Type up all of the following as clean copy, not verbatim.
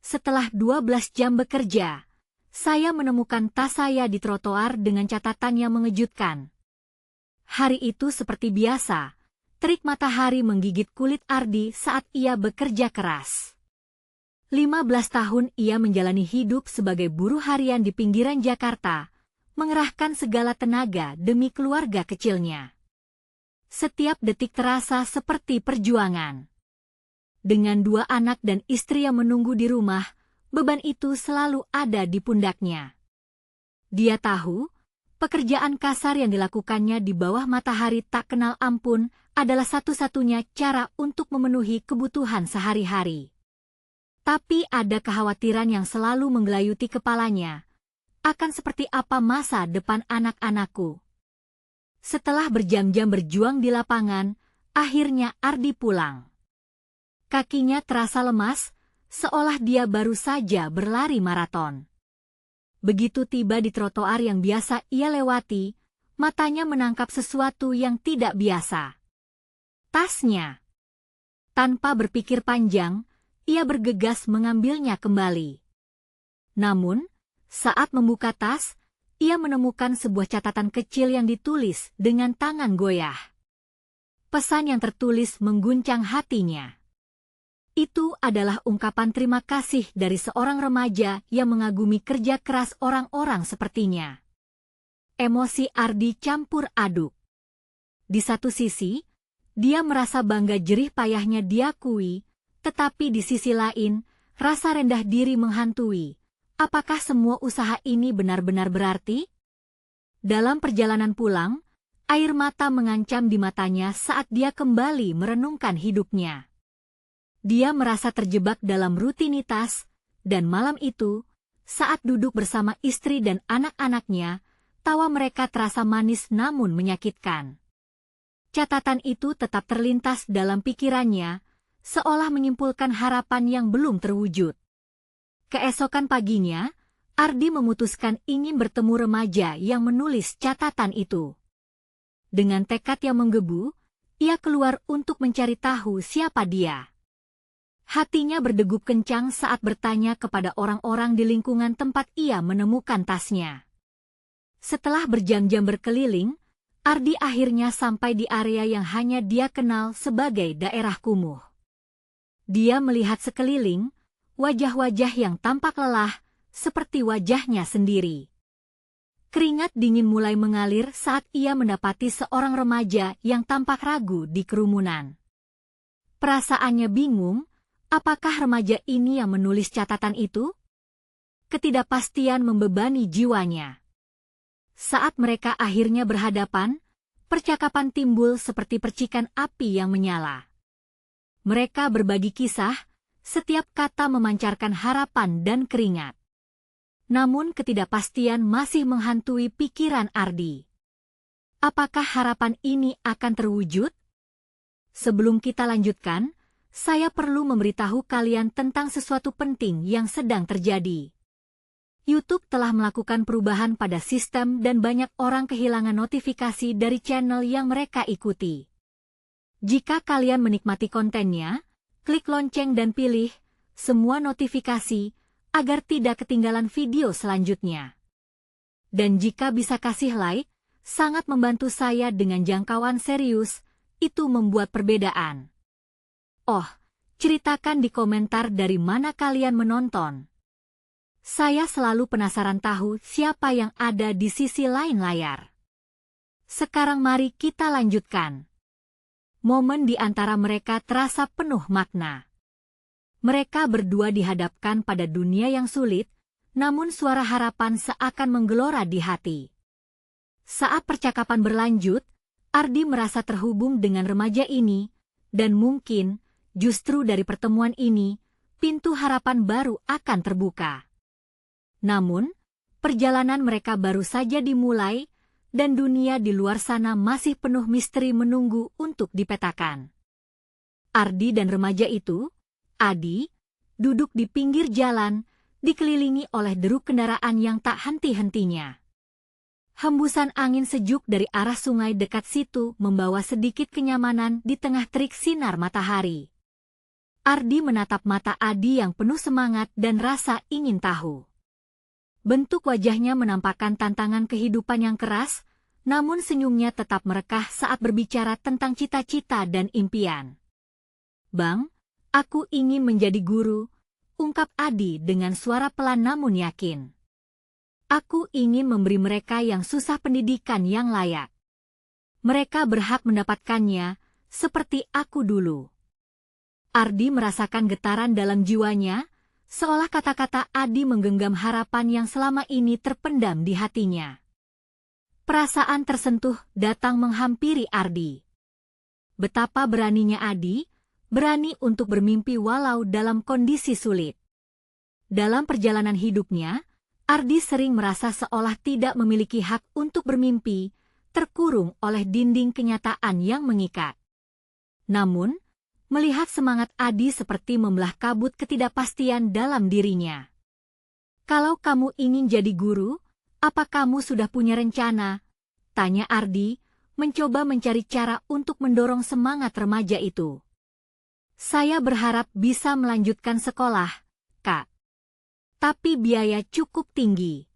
Setelah 12 jam bekerja, saya menemukan tas saya di trotoar dengan catatan yang mengejutkan. Hari itu seperti biasa, terik matahari menggigit kulit Ardi saat ia bekerja keras. 15 tahun ia menjalani hidup sebagai buruh harian di pinggiran Jakarta, mengerahkan segala tenaga demi keluarga kecilnya. Setiap detik terasa seperti perjuangan. Dengan 2 anak dan istri yang menunggu di rumah, beban itu selalu ada di pundaknya. Dia tahu, pekerjaan kasar yang dilakukannya di bawah matahari tak kenal ampun adalah satu-satunya cara untuk memenuhi kebutuhan sehari-hari. Tapi ada kekhawatiran yang selalu menggelayuti kepalanya. Akan seperti apa masa depan anak-anakku? Setelah berjam-jam berjuang di lapangan, akhirnya Ardi pulang. Kakinya terasa lemas, seolah dia baru saja berlari maraton. Begitu tiba di trotoar yang biasa ia lewati, matanya menangkap sesuatu yang tidak biasa. Tasnya. Tanpa berpikir panjang, ia bergegas mengambilnya kembali. Namun, saat membuka tas, ia menemukan sebuah catatan kecil yang ditulis dengan tangan goyah. Pesan yang tertulis mengguncang hatinya. Itu adalah ungkapan terima kasih dari seorang remaja yang mengagumi kerja keras orang-orang sepertinya. Emosi Ardi campur aduk. Di satu sisi, dia merasa bangga jerih payahnya diakui, tetapi di sisi lain, rasa rendah diri menghantui. Apakah semua usaha ini benar-benar berarti? Dalam perjalanan pulang, air mata mengancam di matanya saat dia kembali merenungkan hidupnya. Dia merasa terjebak dalam rutinitas, dan malam itu, saat duduk bersama istri dan anak-anaknya, tawa mereka terasa manis namun menyakitkan. Catatan itu tetap terlintas dalam pikirannya, seolah menyimpulkan harapan yang belum terwujud. Keesokan paginya, Ardi memutuskan ingin bertemu remaja yang menulis catatan itu. Dengan tekad yang menggebu, ia keluar untuk mencari tahu siapa dia. Hatinya berdegup kencang saat bertanya kepada orang-orang di lingkungan tempat ia menemukan tasnya. Setelah berjam-jam berkeliling, Ardi akhirnya sampai di area yang hanya dia kenal sebagai daerah kumuh. Dia melihat sekeliling, wajah-wajah yang tampak lelah, seperti wajahnya sendiri. Keringat dingin mulai mengalir saat ia mendapati seorang remaja yang tampak ragu di kerumunan. Perasaannya bingung, apakah remaja ini yang menulis catatan itu? Ketidakpastian membebani jiwanya. Saat mereka akhirnya berhadapan, percakapan timbul seperti percikan api yang menyala. Mereka berbagi kisah, setiap kata memancarkan harapan dan keringat. Namun ketidakpastian masih menghantui pikiran Ardi. Apakah harapan ini akan terwujud? Sebelum kita lanjutkan, saya perlu memberitahu kalian tentang sesuatu penting yang sedang terjadi. YouTube telah melakukan perubahan pada sistem dan banyak orang kehilangan notifikasi dari channel yang mereka ikuti. Jika kalian menikmati kontennya, klik lonceng dan pilih semua notifikasi agar tidak ketinggalan video selanjutnya. Dan jika bisa kasih like, sangat membantu saya dengan jangkauan serius, itu membuat perbedaan. Oh, ceritakan di komentar dari mana kalian menonton. Saya selalu penasaran tahu siapa yang ada di sisi lain layar. Sekarang mari kita lanjutkan. Momen di antara mereka terasa penuh makna. Mereka berdua dihadapkan pada dunia yang sulit, namun suara harapan seakan menggelora di hati. Saat percakapan berlanjut, Ardi merasa terhubung dengan remaja ini, dan mungkin, justru dari pertemuan ini, pintu harapan baru akan terbuka. Namun, perjalanan mereka baru saja dimulai, dan dunia di luar sana masih penuh misteri menunggu untuk dipetakan. Ardi dan remaja itu, Adi, duduk di pinggir jalan, dikelilingi oleh deruk kendaraan yang tak henti-hentinya. Hembusan angin sejuk dari arah sungai dekat situ membawa sedikit kenyamanan di tengah terik sinar matahari. Ardi menatap mata Adi yang penuh semangat dan rasa ingin tahu. Bentuk wajahnya menampakkan tantangan kehidupan yang keras, namun senyumnya tetap merekah saat berbicara tentang cita-cita dan impian. "Bang, aku ingin menjadi guru," ungkap Adi dengan suara pelan namun yakin. "Aku ingin memberi mereka yang susah pendidikan yang layak. Mereka berhak mendapatkannya, seperti aku dulu." Ardi merasakan getaran dalam jiwanya, seolah kata-kata Adi menggenggam harapan yang selama ini terpendam di hatinya. Perasaan tersentuh datang menghampiri Ardi. Betapa beraninya Adi, berani untuk bermimpi walau dalam kondisi sulit. Dalam perjalanan hidupnya, Ardi sering merasa seolah tidak memiliki hak untuk bermimpi, terkurung oleh dinding kenyataan yang mengikat. Namun, melihat semangat Adi seperti membelah kabut ketidakpastian dalam dirinya. "Kalau kamu ingin jadi guru, apa kamu sudah punya rencana?" tanya Ardi, mencoba mencari cara untuk mendorong semangat remaja itu. "Saya berharap bisa melanjutkan sekolah, Kak. Tapi biaya cukup tinggi.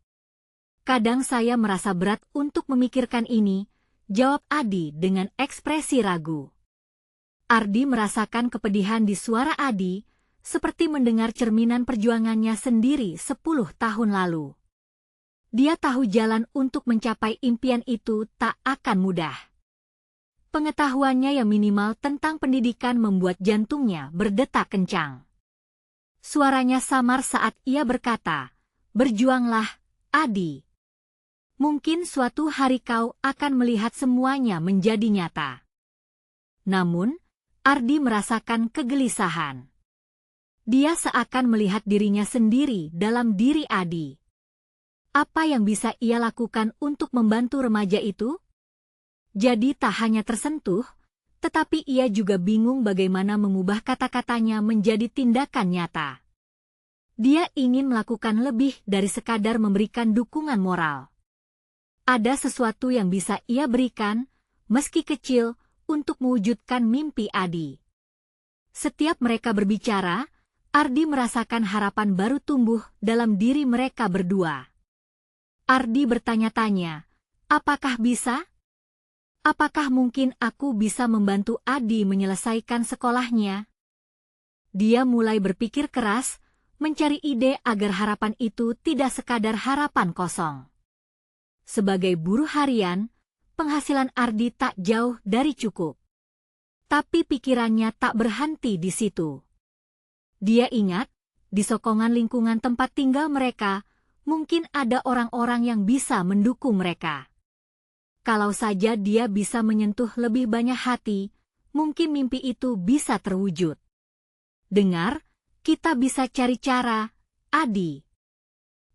Kadang saya merasa berat untuk memikirkan ini," jawab Adi dengan ekspresi ragu. Ardi merasakan kepedihan di suara Adi, seperti mendengar cerminan perjuangannya sendiri 10 tahun lalu. Dia tahu jalan untuk mencapai impian itu tak akan mudah. Pengetahuannya yang minimal tentang pendidikan membuat jantungnya berdetak kencang. Suaranya samar saat ia berkata, "Berjuanglah, Adi. Mungkin suatu hari kau akan melihat semuanya menjadi nyata." Namun, Ardi merasakan kegelisahan. Dia seakan melihat dirinya sendiri dalam diri Adi. Apa yang bisa ia lakukan untuk membantu remaja itu? Jadi tak hanya tersentuh, tetapi ia juga bingung bagaimana mengubah kata-katanya menjadi tindakan nyata. Dia ingin melakukan lebih dari sekadar memberikan dukungan moral. Ada sesuatu yang bisa ia berikan, meski kecil, untuk mewujudkan mimpi Adi. Setiap mereka berbicara, Ardi merasakan harapan baru tumbuh dalam diri mereka berdua. Ardi bertanya-tanya, "Apakah bisa? Apakah mungkin aku bisa membantu Adi menyelesaikan sekolahnya?" Dia mulai berpikir keras, mencari ide agar harapan itu tidak sekadar harapan kosong. Sebagai buruh harian, penghasilan Ardi tak jauh dari cukup. Tapi pikirannya tak berhenti di situ. Dia ingat, di sokongan lingkungan tempat tinggal mereka, mungkin ada orang-orang yang bisa mendukung mereka. Kalau saja dia bisa menyentuh lebih banyak hati, mungkin mimpi itu bisa terwujud. "Dengar, kita bisa cari cara, Adi.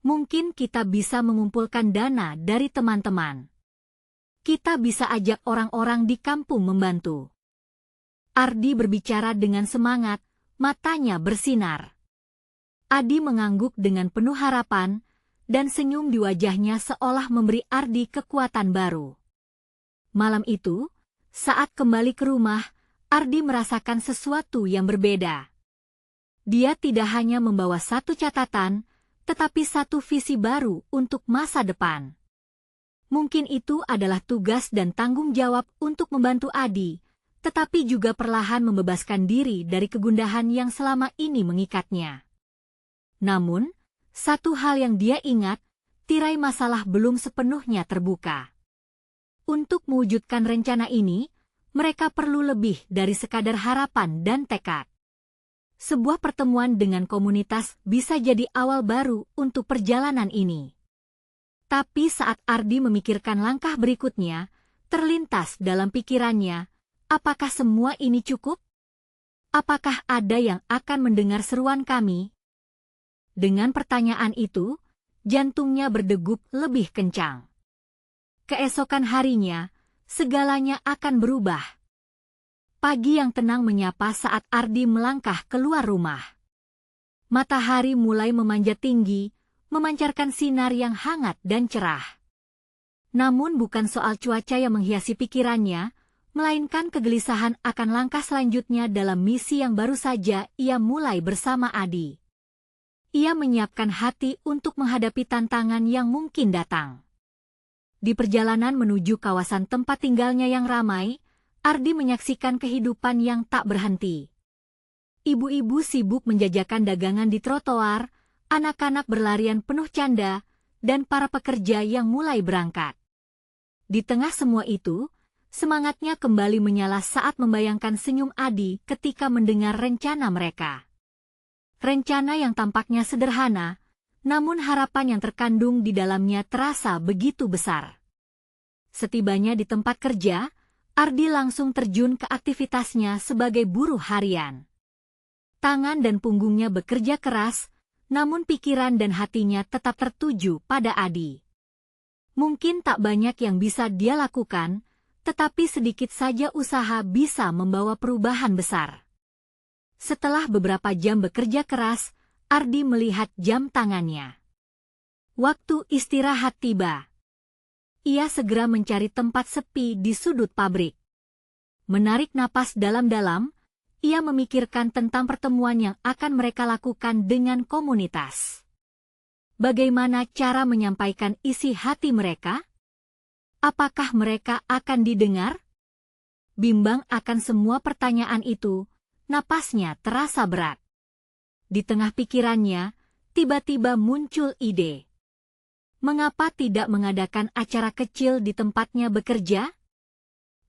Mungkin kita bisa mengumpulkan dana dari teman-teman. Kita bisa ajak orang-orang di kampung membantu." Ardi berbicara dengan semangat, matanya bersinar. Adi mengangguk dengan penuh harapan, dan senyum di wajahnya seolah memberi Ardi kekuatan baru. Malam itu, saat kembali ke rumah, Ardi merasakan sesuatu yang berbeda. Dia tidak hanya membawa satu catatan, tetapi satu visi baru untuk masa depan. Mungkin itu adalah tugas dan tanggung jawab untuk membantu Adi, tetapi juga perlahan membebaskan diri dari kegundahan yang selama ini mengikatnya. Namun, satu hal yang dia ingat, tirai masalah belum sepenuhnya terbuka. Untuk mewujudkan rencana ini, mereka perlu lebih dari sekadar harapan dan tekad. Sebuah pertemuan dengan komunitas bisa jadi awal baru untuk perjalanan ini. Tapi saat Ardi memikirkan langkah berikutnya, terlintas dalam pikirannya, apakah semua ini cukup? Apakah ada yang akan mendengar seruan kami? Dengan pertanyaan itu, jantungnya berdegup lebih kencang. Keesokan harinya, segalanya akan berubah. Pagi yang tenang menyapa saat Ardi melangkah keluar rumah. Matahari mulai memanjat tinggi, memancarkan sinar yang hangat dan cerah. Namun bukan soal cuaca yang menghiasi pikirannya, melainkan kegelisahan akan langkah selanjutnya dalam misi yang baru saja ia mulai bersama Adi. Ia menyiapkan hati untuk menghadapi tantangan yang mungkin datang. Di perjalanan menuju kawasan tempat tinggalnya yang ramai, Ardi menyaksikan kehidupan yang tak berhenti. Ibu-ibu sibuk menjajakan dagangan di trotoar, anak-anak berlarian penuh canda, dan para pekerja yang mulai berangkat. Di tengah semua itu, semangatnya kembali menyala saat membayangkan senyum Adi ketika mendengar rencana mereka. Rencana yang tampaknya sederhana, namun harapan yang terkandung di dalamnya terasa begitu besar. Setibanya di tempat kerja, Ardi langsung terjun ke aktivitasnya sebagai buruh harian. Tangan dan punggungnya bekerja keras, namun pikiran dan hatinya tetap tertuju pada Adi. Mungkin tak banyak yang bisa dia lakukan, tetapi sedikit saja usaha bisa membawa perubahan besar. Setelah beberapa jam bekerja keras, Ardi melihat jam tangannya. Waktu istirahat tiba. Ia segera mencari tempat sepi di sudut pabrik. Menarik napas dalam-dalam, ia memikirkan tentang pertemuan yang akan mereka lakukan dengan komunitas. Bagaimana cara menyampaikan isi hati mereka? Apakah mereka akan didengar? Bimbang akan semua pertanyaan itu, napasnya terasa berat. Di tengah pikirannya, tiba-tiba muncul ide. Mengapa tidak mengadakan acara kecil di tempatnya bekerja?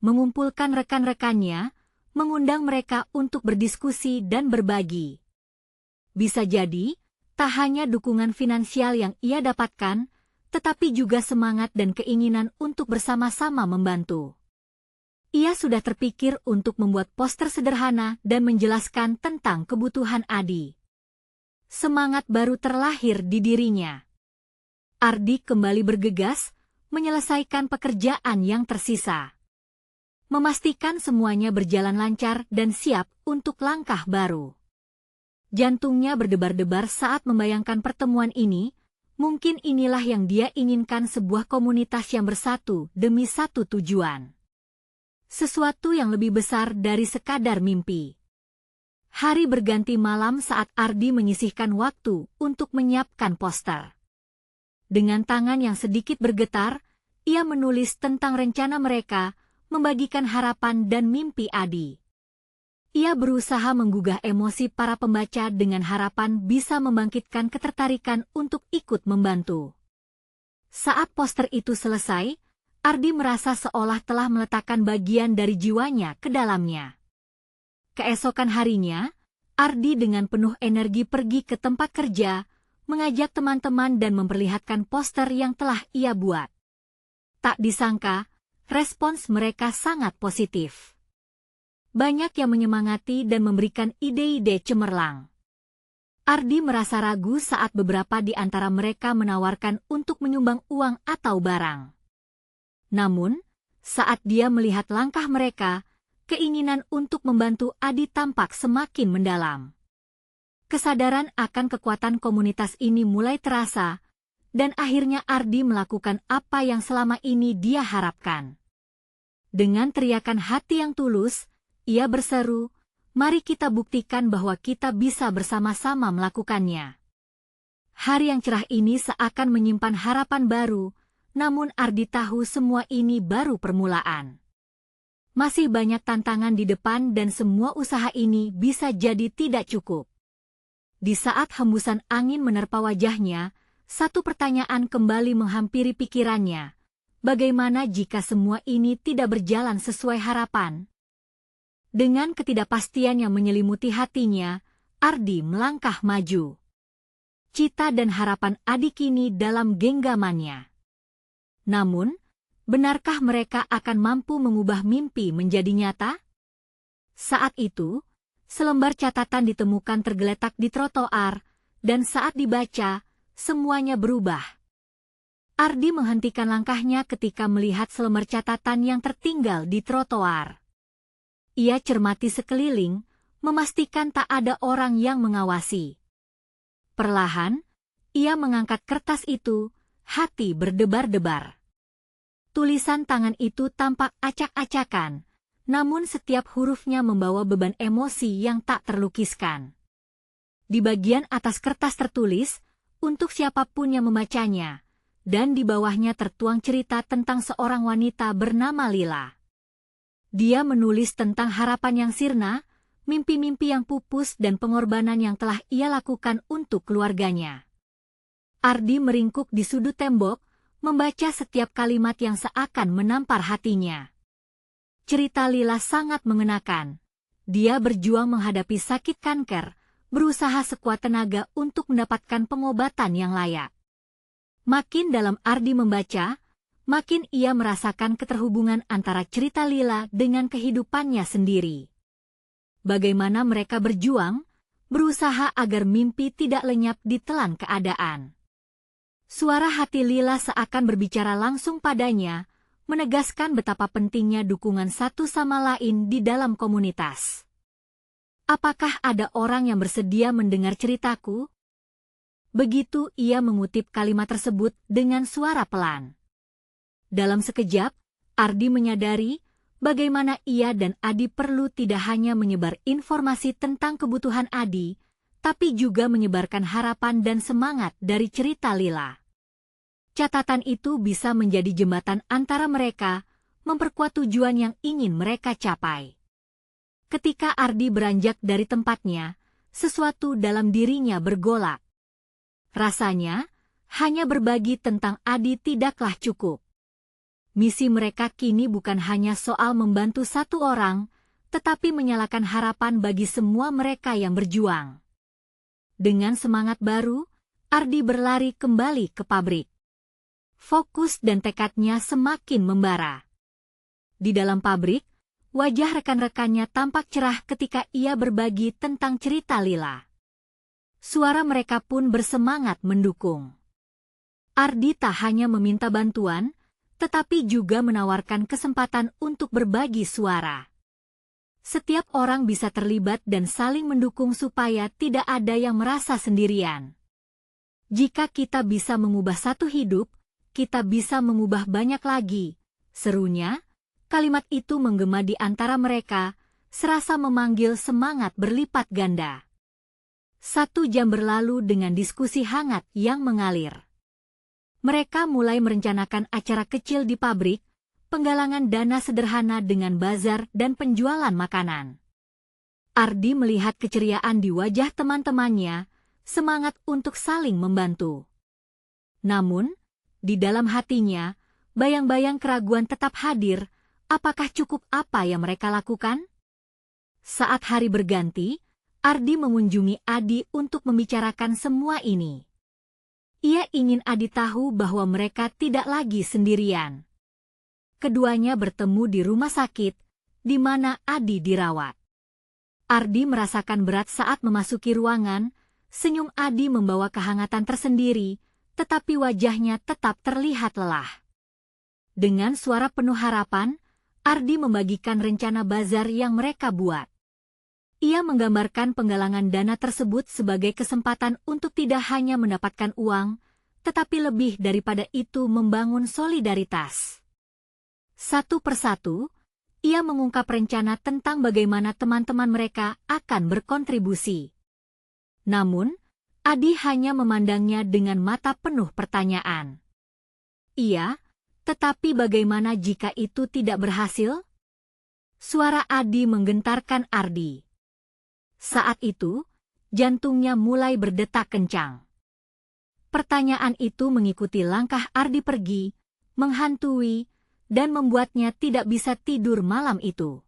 Mengumpulkan rekan-rekannya, mengundang mereka untuk berdiskusi dan berbagi. Bisa jadi, tak hanya dukungan finansial yang ia dapatkan, tetapi juga semangat dan keinginan untuk bersama-sama membantu. Ia sudah terpikir untuk membuat poster sederhana dan menjelaskan tentang kebutuhan Adi. Semangat baru terlahir di dirinya. Ardi kembali bergegas, menyelesaikan pekerjaan yang tersisa. Memastikan semuanya berjalan lancar dan siap untuk langkah baru. Jantungnya berdebar-debar saat membayangkan pertemuan ini, mungkin inilah yang dia inginkan, sebuah komunitas yang bersatu demi satu tujuan. Sesuatu yang lebih besar dari sekadar mimpi. Hari berganti malam saat Ardi menyisihkan waktu untuk menyiapkan poster. Dengan tangan yang sedikit bergetar, ia menulis tentang rencana mereka, membagikan harapan dan mimpi Adi. Ia berusaha menggugah emosi para pembaca dengan harapan bisa membangkitkan ketertarikan untuk ikut membantu. Saat poster itu selesai, Ardi merasa seolah telah meletakkan bagian dari jiwanya ke dalamnya. Keesokan harinya, Ardi dengan penuh energi pergi ke tempat kerja, mengajak teman-teman dan memperlihatkan poster yang telah ia buat. Tak disangka, respons mereka sangat positif. Banyak yang menyemangati dan memberikan ide-ide cemerlang. Ardi merasa ragu saat beberapa di antara mereka menawarkan untuk menyumbang uang atau barang. Namun, saat dia melihat langkah mereka, keinginan untuk membantu Adi tampak semakin mendalam. Kesadaran akan kekuatan komunitas ini mulai terasa, dan akhirnya Ardi melakukan apa yang selama ini dia harapkan. Dengan teriakan hati yang tulus, ia berseru, "Mari kita buktikan bahwa kita bisa bersama-sama melakukannya." Hari yang cerah ini seakan menyimpan harapan baru, namun Ardi tahu semua ini baru permulaan. Masih banyak tantangan di depan dan semua usaha ini bisa jadi tidak cukup. Di saat hembusan angin menerpa wajahnya, satu pertanyaan kembali menghampiri pikirannya. Bagaimana jika semua ini tidak berjalan sesuai harapan? Dengan ketidakpastian yang menyelimuti hatinya, Ardi melangkah maju. Cita dan harapan Adi kini dalam genggamannya. Namun, benarkah mereka akan mampu mengubah mimpi menjadi nyata? Saat itu, selembar catatan ditemukan tergeletak di trotoar, dan saat dibaca, semuanya berubah. Ardi menghentikan langkahnya ketika melihat selembar catatan yang tertinggal di trotoar. Ia cermati sekeliling, memastikan tak ada orang yang mengawasi. Perlahan, ia mengangkat kertas itu, hati berdebar-debar. Tulisan tangan itu tampak acak-acakan, Namun setiap hurufnya membawa beban emosi yang tak terlukiskan. Di bagian atas kertas tertulis, untuk siapapun yang membacanya, dan di bawahnya tertuang cerita tentang seorang wanita bernama Lila. Dia menulis tentang harapan yang sirna, mimpi-mimpi yang pupus dan pengorbanan yang telah ia lakukan untuk keluarganya. Ardi meringkuk di sudut tembok, membaca setiap kalimat yang seakan menampar hatinya. Cerita Lila sangat mengenakan. Dia berjuang menghadapi sakit kanker, berusaha sekuat tenaga untuk mendapatkan pengobatan yang layak. Makin dalam Ardi membaca, makin ia merasakan keterhubungan antara cerita Lila dengan kehidupannya sendiri. Bagaimana mereka berjuang, berusaha agar mimpi tidak lenyap ditelan keadaan. Suara hati Lila seakan berbicara langsung padanya, menegaskan betapa pentingnya dukungan satu sama lain di dalam komunitas. Apakah ada orang yang bersedia mendengar ceritaku? Begitu ia mengutip kalimat tersebut dengan suara pelan. Dalam sekejap, Ardi menyadari bagaimana ia dan Adi perlu tidak hanya menyebar informasi tentang kebutuhan Adi, tapi juga menyebarkan harapan dan semangat dari cerita Lila. Catatan itu bisa menjadi jembatan antara mereka, memperkuat tujuan yang ingin mereka capai. Ketika Ardi beranjak dari tempatnya, sesuatu dalam dirinya bergolak. Rasanya, hanya berbagi tentang Adi tidaklah cukup. Misi mereka kini bukan hanya soal membantu satu orang, tetapi menyalakan harapan bagi semua mereka yang berjuang. Dengan semangat baru, Ardi berlari kembali ke pabrik. Fokus dan tekadnya semakin membara. Di dalam pabrik, wajah rekan-rekannya tampak cerah ketika ia berbagi tentang cerita Lila. Suara mereka pun bersemangat mendukung. Ardi tak hanya meminta bantuan, tetapi juga menawarkan kesempatan untuk berbagi suara. Setiap orang bisa terlibat dan saling mendukung supaya tidak ada yang merasa sendirian. Jika kita bisa mengubah satu hidup, kita bisa mengubah banyak lagi, serunya. Kalimat itu menggema di antara mereka, serasa memanggil semangat berlipat ganda. 1 jam berlalu dengan diskusi hangat yang mengalir. Mereka mulai merencanakan acara kecil di pabrik, penggalangan dana sederhana dengan bazar dan penjualan makanan. Ardi melihat keceriaan di wajah teman-temannya, semangat untuk saling membantu. Namun, di dalam hatinya, bayang-bayang keraguan tetap hadir. Apakah cukup apa yang mereka lakukan? Saat hari berganti, Ardi mengunjungi Adi untuk membicarakan semua ini. Ia ingin Adi tahu bahwa mereka tidak lagi sendirian. Keduanya bertemu di rumah sakit, di mana Adi dirawat. Ardi merasakan berat saat memasuki ruangan, senyum Adi membawa kehangatan tersendiri, tetapi wajahnya tetap terlihat lelah. Dengan suara penuh harapan, Ardi membagikan rencana bazar yang mereka buat. Ia menggambarkan penggalangan dana tersebut sebagai kesempatan untuk tidak hanya mendapatkan uang, tetapi lebih daripada itu membangun solidaritas. Satu persatu, ia mengungkap rencana tentang bagaimana teman-teman mereka akan berkontribusi. Namun, Adi hanya memandangnya dengan mata penuh pertanyaan. Iya, tetapi bagaimana jika itu tidak berhasil? Suara Adi menggentarkan Ardi. Saat itu, jantungnya mulai berdetak kencang. Pertanyaan itu mengikuti langkah Ardi pergi, menghantui, dan membuatnya tidak bisa tidur malam itu.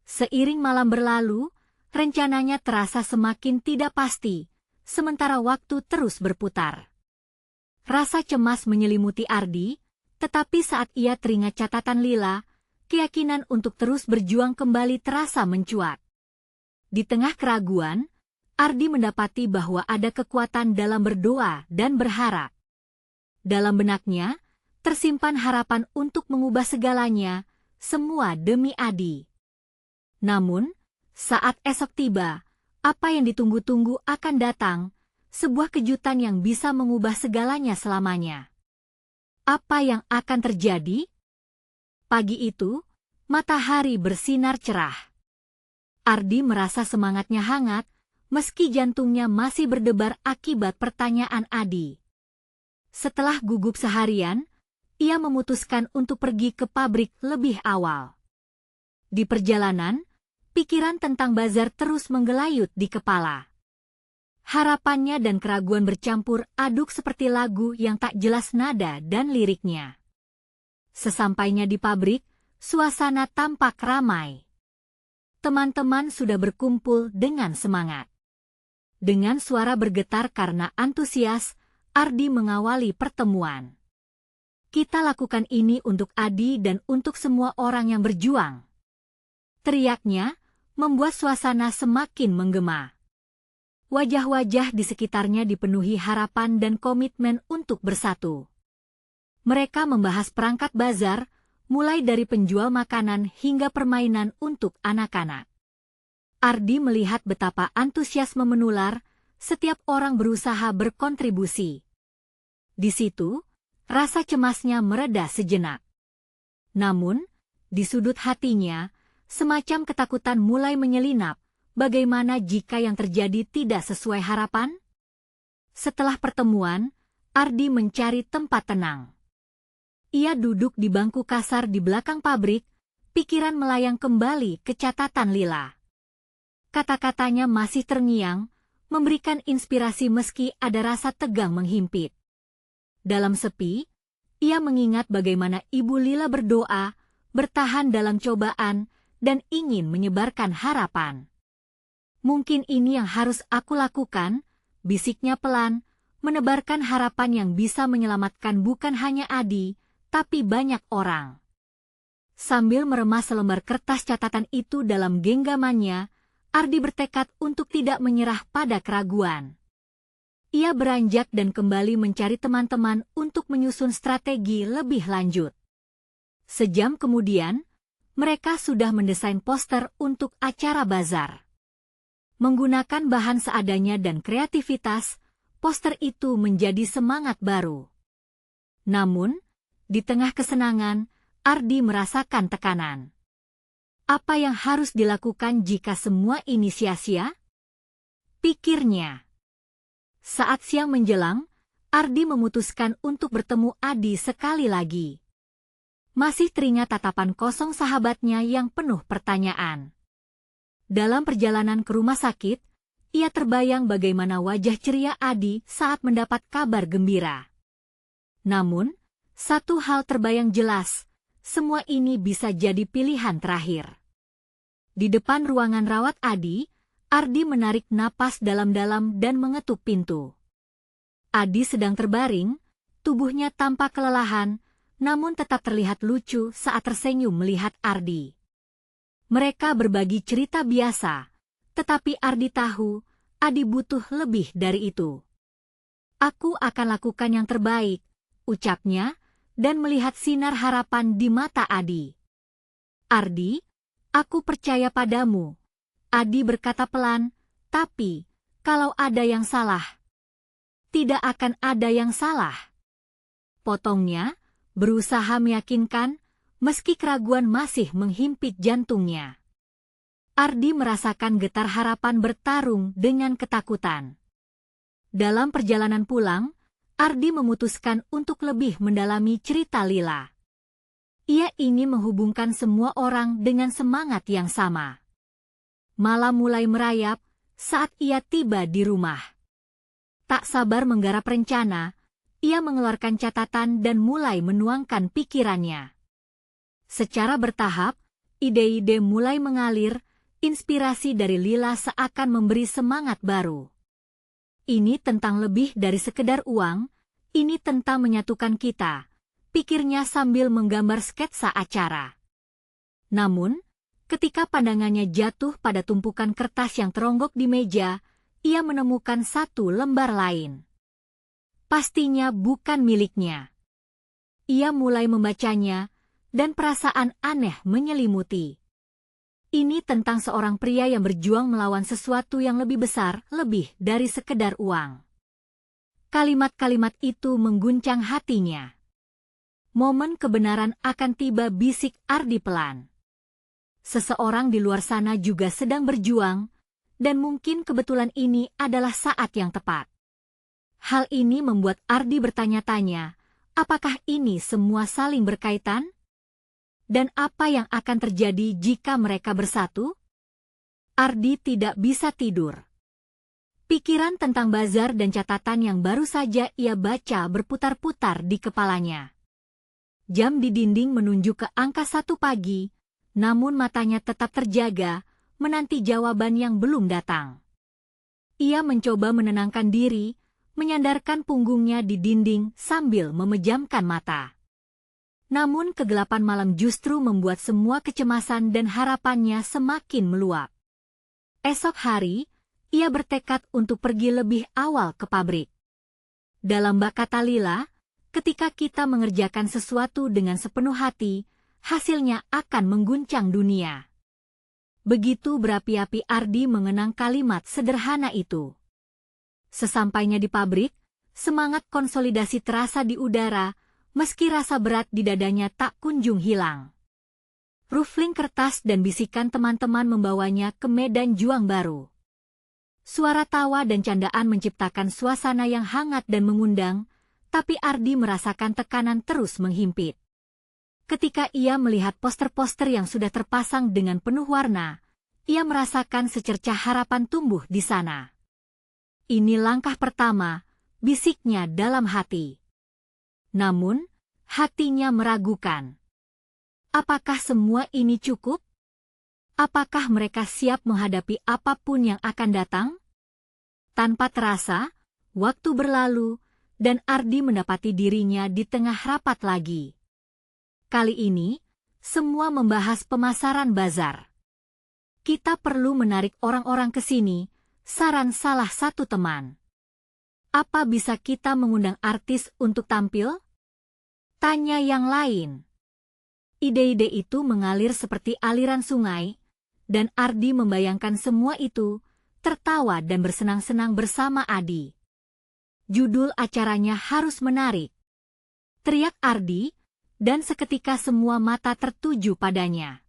Seiring malam berlalu, rencananya terasa semakin tidak pasti, sementara waktu terus berputar. Rasa cemas menyelimuti Ardi, tetapi saat ia teringat catatan Lila, keyakinan untuk terus berjuang kembali terasa mencuat. Di tengah keraguan, Ardi mendapati bahwa ada kekuatan dalam berdoa dan berharap. Dalam benaknya, tersimpan harapan untuk mengubah segalanya, semua demi Adi. Namun, saat esok tiba, apa yang ditunggu-tunggu akan datang, sebuah kejutan yang bisa mengubah segalanya selamanya. Apa yang akan terjadi? Pagi itu, matahari bersinar cerah. Ardi merasa semangatnya hangat, meski jantungnya masih berdebar akibat pertanyaan Adi. Setelah gugup seharian, ia memutuskan untuk pergi ke pabrik lebih awal. Di perjalanan, pikiran tentang bazar terus menggelayut di kepala. Harapannya dan keraguan bercampur aduk seperti lagu yang tak jelas nada dan liriknya. Sesampainya di pabrik, suasana tampak ramai. Teman-teman sudah berkumpul dengan semangat. Dengan suara bergetar karena antusias, Ardi mengawali pertemuan. Kita lakukan ini untuk Adi dan untuk semua orang yang berjuang. Teriaknya, membuat suasana semakin menggema. Wajah-wajah di sekitarnya dipenuhi harapan dan komitmen untuk bersatu. Mereka membahas perangkat bazar, mulai dari penjual makanan hingga permainan untuk anak-anak. Ardi melihat betapa antusiasme menular, setiap orang berusaha berkontribusi. Di situ, rasa cemasnya mereda sejenak. Namun, di sudut hatinya, semacam ketakutan mulai menyelinap. Bagaimana jika yang terjadi tidak sesuai harapan? Setelah pertemuan, Ardi mencari tempat tenang. Ia duduk di bangku kasar di belakang pabrik, pikiran melayang kembali ke catatan Lila. Kata-katanya masih terngiang, memberikan inspirasi meski ada rasa tegang menghimpit. Dalam sepi, ia mengingat bagaimana Ibu Lila berdoa, bertahan dalam cobaan, dan ingin menyebarkan harapan. Mungkin ini yang harus aku lakukan, bisiknya pelan, menebarkan harapan yang bisa menyelamatkan bukan hanya Adi, tapi banyak orang. Sambil meremas selembar kertas catatan itu dalam genggamannya, Ardi bertekad untuk tidak menyerah pada keraguan. Ia beranjak dan kembali mencari teman-teman untuk menyusun strategi lebih lanjut. Sejam kemudian, mereka sudah mendesain poster untuk acara bazar. Menggunakan bahan seadanya dan kreativitas, poster itu menjadi semangat baru. Namun, di tengah kesenangan, Ardi merasakan tekanan. Apa yang harus dilakukan jika semua ini sia-sia? Pikirnya. Saat siang menjelang, Ardi memutuskan untuk bertemu Adi sekali lagi. Masih teringat tatapan kosong sahabatnya yang penuh pertanyaan. Dalam perjalanan ke rumah sakit, ia terbayang bagaimana wajah ceria Adi saat mendapat kabar gembira. Namun, satu hal terbayang jelas, semua ini bisa jadi pilihan terakhir. Di depan ruangan rawat Adi, Ardi menarik napas dalam-dalam dan mengetuk pintu. Adi sedang terbaring, tubuhnya tampak kelelahan, namun tetap terlihat lucu saat tersenyum melihat Ardi. Mereka berbagi cerita biasa, tetapi Ardi tahu, Adi butuh lebih dari itu. Aku akan lakukan yang terbaik, ucapnya, dan melihat sinar harapan di mata Adi. Ardi, aku percaya padamu. Adi berkata pelan, tapi, kalau ada yang salah. Tidak akan ada yang salah. Potongnya, berusaha meyakinkan, meski keraguan masih menghimpit jantungnya. Ardi merasakan getar harapan bertarung dengan ketakutan. Dalam perjalanan pulang, Ardi memutuskan untuk lebih mendalami cerita Lila. Ia ingin menghubungkan semua orang dengan semangat yang sama. Malam mulai merayap saat ia tiba di rumah. Tak sabar menggarap rencana, ia mengeluarkan catatan dan mulai menuangkan pikirannya. Secara bertahap, ide-ide mulai mengalir, inspirasi dari Lila seakan memberi semangat baru. Ini tentang lebih dari sekedar uang, ini tentang menyatukan kita, pikirnya sambil menggambar sketsa acara. Namun, ketika pandangannya jatuh pada tumpukan kertas yang teronggok di meja, ia menemukan satu lembar lain. Pastinya bukan miliknya. Ia mulai membacanya, dan perasaan aneh menyelimuti. Ini tentang seorang pria yang berjuang melawan sesuatu yang lebih besar, lebih dari sekedar uang. Kalimat-kalimat itu mengguncang hatinya. Momen kebenaran akan tiba, bisik Ardi pelan. Seseorang di luar sana juga sedang berjuang, dan mungkin kebetulan ini adalah saat yang tepat. Hal ini membuat Ardi bertanya-tanya, apakah ini semua saling berkaitan? Dan apa yang akan terjadi jika mereka bersatu? Ardi tidak bisa tidur. Pikiran tentang bazar dan catatan yang baru saja ia baca berputar-putar di kepalanya. Jam di dinding menunjuk ke angka 1 pagi, namun matanya tetap terjaga, menanti jawaban yang belum datang. Ia mencoba menenangkan diri, menyandarkan punggungnya di dinding sambil memejamkan mata. Namun kegelapan malam justru membuat semua kecemasan dan harapannya semakin meluap. Esok hari, ia bertekad untuk pergi lebih awal ke pabrik. Dalam bak kata Lila, ketika kita mengerjakan sesuatu dengan sepenuh hati, hasilnya akan mengguncang dunia. Begitu berapi-api Ardi mengenang kalimat sederhana itu. Sesampainya di pabrik, semangat konsolidasi terasa di udara, meski rasa berat di dadanya tak kunjung hilang. Rufling kertas dan bisikan teman-teman membawanya ke medan juang baru. Suara tawa dan candaan menciptakan suasana yang hangat dan mengundang, tapi Ardi merasakan tekanan terus menghimpit. Ketika ia melihat poster-poster yang sudah terpasang dengan penuh warna, ia merasakan secercah harapan tumbuh di sana. Ini langkah pertama, bisiknya dalam hati. Namun, hatinya meragukan. Apakah semua ini cukup? Apakah mereka siap menghadapi apapun yang akan datang? Tanpa terasa, waktu berlalu, dan Ardi mendapati dirinya di tengah rapat lagi. Kali ini, semua membahas pemasaran bazar. Kita perlu menarik orang-orang ke sini, saran salah satu teman. Apa bisa kita mengundang artis untuk tampil? Tanya yang lain. Ide-ide itu mengalir seperti aliran sungai, dan Ardi membayangkan semua itu, tertawa dan bersenang-senang bersama Adi. Judul acaranya harus menarik. Teriak Ardi, dan seketika semua mata tertuju padanya.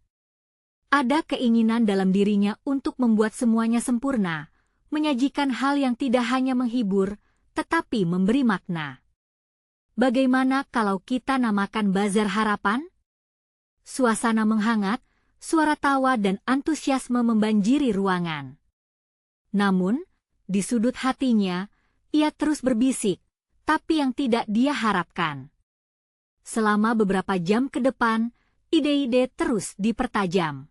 Ada keinginan dalam dirinya untuk membuat semuanya sempurna, menyajikan hal yang tidak hanya menghibur, tetapi memberi makna. Bagaimana kalau kita namakan Bazar Harapan? Suasana menghangat, suara tawa dan antusiasme membanjiri ruangan. Namun, di sudut hatinya, ia terus berbisik, tapi yang tidak dia harapkan. Selama beberapa jam ke depan, ide-ide terus dipertajam.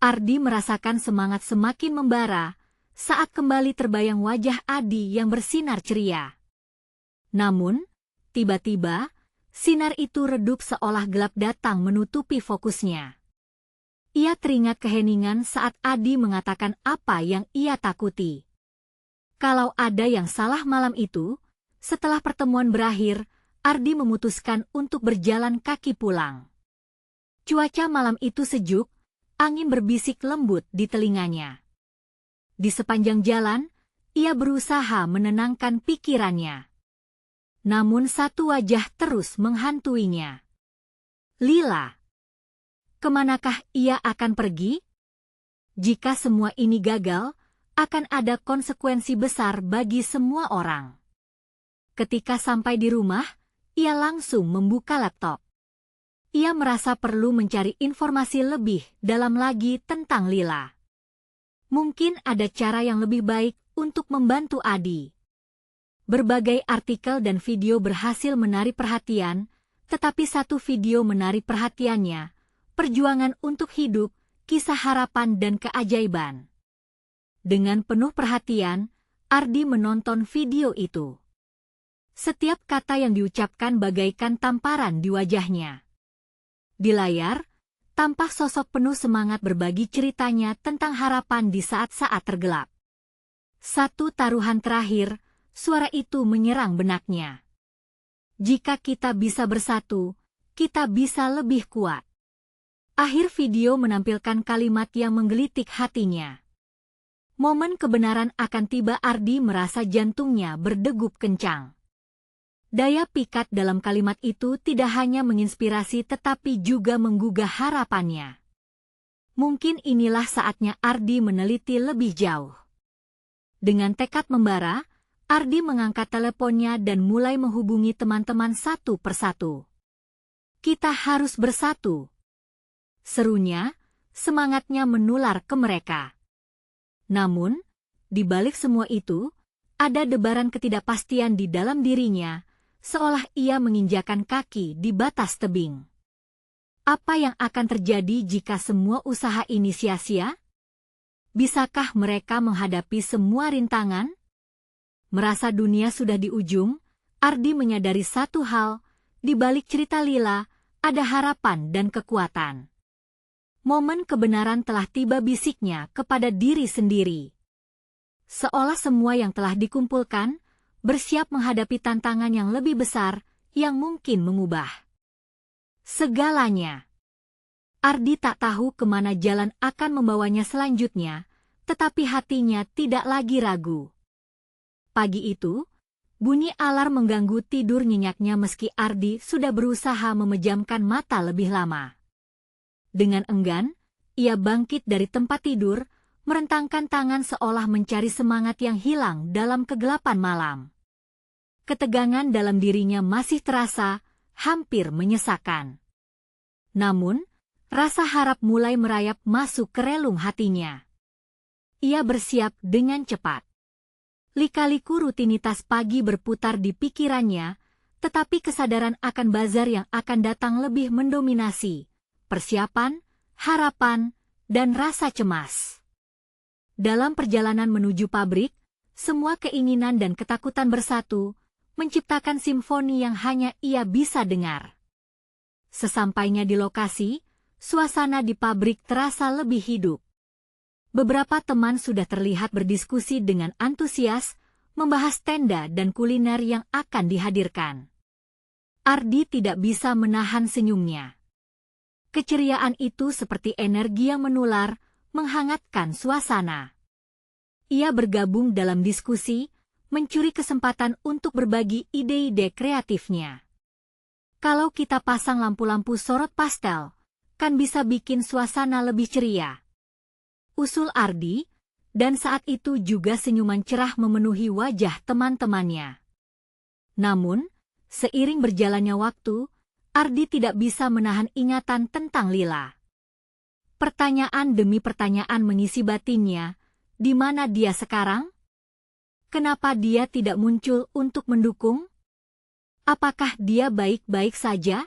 Ardi merasakan semangat semakin membara, saat kembali terbayang wajah Adi yang bersinar ceria. Namun, tiba-tiba, sinar itu redup seolah gelap datang menutupi fokusnya. Ia teringat keheningan saat Adi mengatakan apa yang ia takuti. Kalau ada yang salah malam itu, setelah pertemuan berakhir, Ardi memutuskan untuk berjalan kaki pulang. Cuaca malam itu sejuk, angin berbisik lembut di telinganya. Di sepanjang jalan, ia berusaha menenangkan pikirannya. Namun satu wajah terus menghantuinya. Lila. Kemanakah ia akan pergi? Jika semua ini gagal, akan ada konsekuensi besar bagi semua orang. Ketika sampai di rumah, ia langsung membuka laptop. Ia merasa perlu mencari informasi lebih dalam lagi tentang Lila. Mungkin ada cara yang lebih baik untuk membantu Adi. Berbagai artikel dan video berhasil menarik perhatian, tetapi satu video menarik perhatiannya, perjuangan untuk hidup, kisah harapan dan keajaiban. Dengan penuh perhatian, Ardi menonton video itu. Setiap kata yang diucapkan bagaikan tamparan di wajahnya. Di layar, tampak sosok penuh semangat berbagi ceritanya tentang harapan di saat-saat tergelap. Satu taruhan terakhir, suara itu menyerang benaknya. Jika kita bisa bersatu, kita bisa lebih kuat. Akhir video menampilkan kalimat yang menggelitik hatinya. Momen kebenaran akan tiba. Ardi merasa jantungnya berdegup kencang. Daya pikat dalam kalimat itu tidak hanya menginspirasi tetapi juga menggugah harapannya. Mungkin inilah saatnya Ardi meneliti lebih jauh. Dengan tekad membara, Ardi mengangkat teleponnya dan mulai menghubungi teman-teman satu persatu. Kita harus bersatu, serunya, semangatnya menular ke mereka. Namun, di balik semua itu, ada debaran ketidakpastian di dalam dirinya, seolah ia menginjakan kaki di batas tebing. Apa yang akan terjadi jika semua usaha ini sia-sia? Bisakah mereka menghadapi semua rintangan? Merasa dunia sudah di ujung, Ardi menyadari satu hal, di balik cerita Lila, ada harapan dan kekuatan. Momen kebenaran telah tiba, bisiknya kepada diri sendiri. Seolah semua yang telah dikumpulkan, bersiap menghadapi tantangan yang lebih besar, yang mungkin mengubah segalanya. Ardi tak tahu kemana jalan akan membawanya selanjutnya, tetapi hatinya tidak lagi ragu. Pagi itu, bunyi alarm mengganggu tidur nyenyaknya meski Ardi sudah berusaha memejamkan mata lebih lama. Dengan enggan, ia bangkit dari tempat tidur, merentangkan tangan seolah mencari semangat yang hilang dalam kegelapan malam. Ketegangan dalam dirinya masih terasa, hampir menyesakkan. Namun, rasa harap mulai merayap masuk ke relung hatinya. Ia bersiap dengan cepat. Lika-liku rutinitas pagi berputar di pikirannya, tetapi kesadaran akan bazar yang akan datang lebih mendominasi. Persiapan, harapan, dan rasa cemas. Dalam perjalanan menuju pabrik, semua keinginan dan ketakutan bersatu, menciptakan simfoni yang hanya ia bisa dengar. Sesampainya di lokasi, suasana di pabrik terasa lebih hidup. Beberapa teman sudah terlihat berdiskusi dengan antusias, membahas tenda dan kuliner yang akan dihadirkan. Ardi tidak bisa menahan senyumnya. Keceriaan itu seperti energi yang menular, menghangatkan suasana. Ia bergabung dalam diskusi, mencuri kesempatan untuk berbagi ide-ide kreatifnya. Kalau kita pasang lampu-lampu sorot pastel, kan bisa bikin suasana lebih ceria. Usul Ardi, dan saat itu juga senyuman cerah memenuhi wajah teman-temannya. Namun, seiring berjalannya waktu, Ardi tidak bisa menahan ingatan tentang Lila. Pertanyaan demi pertanyaan mengisi batinnya, di mana dia sekarang? Kenapa dia tidak muncul untuk mendukung? Apakah dia baik-baik saja?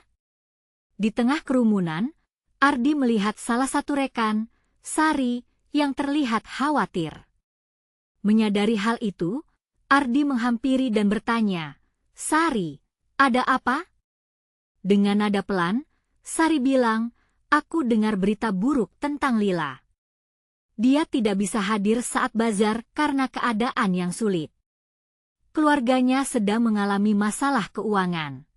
Di tengah kerumunan, Ardi melihat salah satu rekan, Sari, yang terlihat khawatir. Menyadari hal itu, Ardi menghampiri dan bertanya, "Sari, ada apa?" Dengan nada pelan, Sari bilang, "Aku dengar berita buruk tentang Lila. Dia tidak bisa hadir saat bazar karena keadaan yang sulit. Keluarganya sedang mengalami masalah keuangan."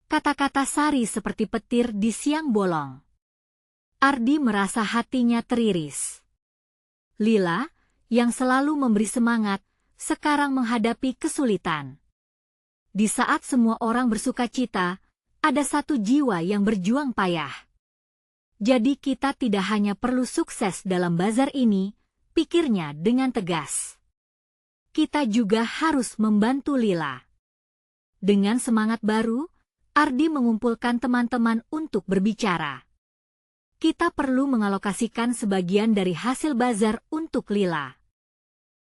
Kata-kata Sari seperti petir di siang bolong. Ardi merasa hatinya teriris. Lila, yang selalu memberi semangat, sekarang menghadapi kesulitan. Di saat semua orang bersukacita, ada satu jiwa yang berjuang payah. Jadi kita tidak hanya perlu sukses dalam bazar ini, pikirnya dengan tegas. Kita juga harus membantu Lila. Dengan semangat baru, Ardi mengumpulkan teman-teman untuk berbicara. Kita perlu mengalokasikan sebagian dari hasil bazar untuk Lila.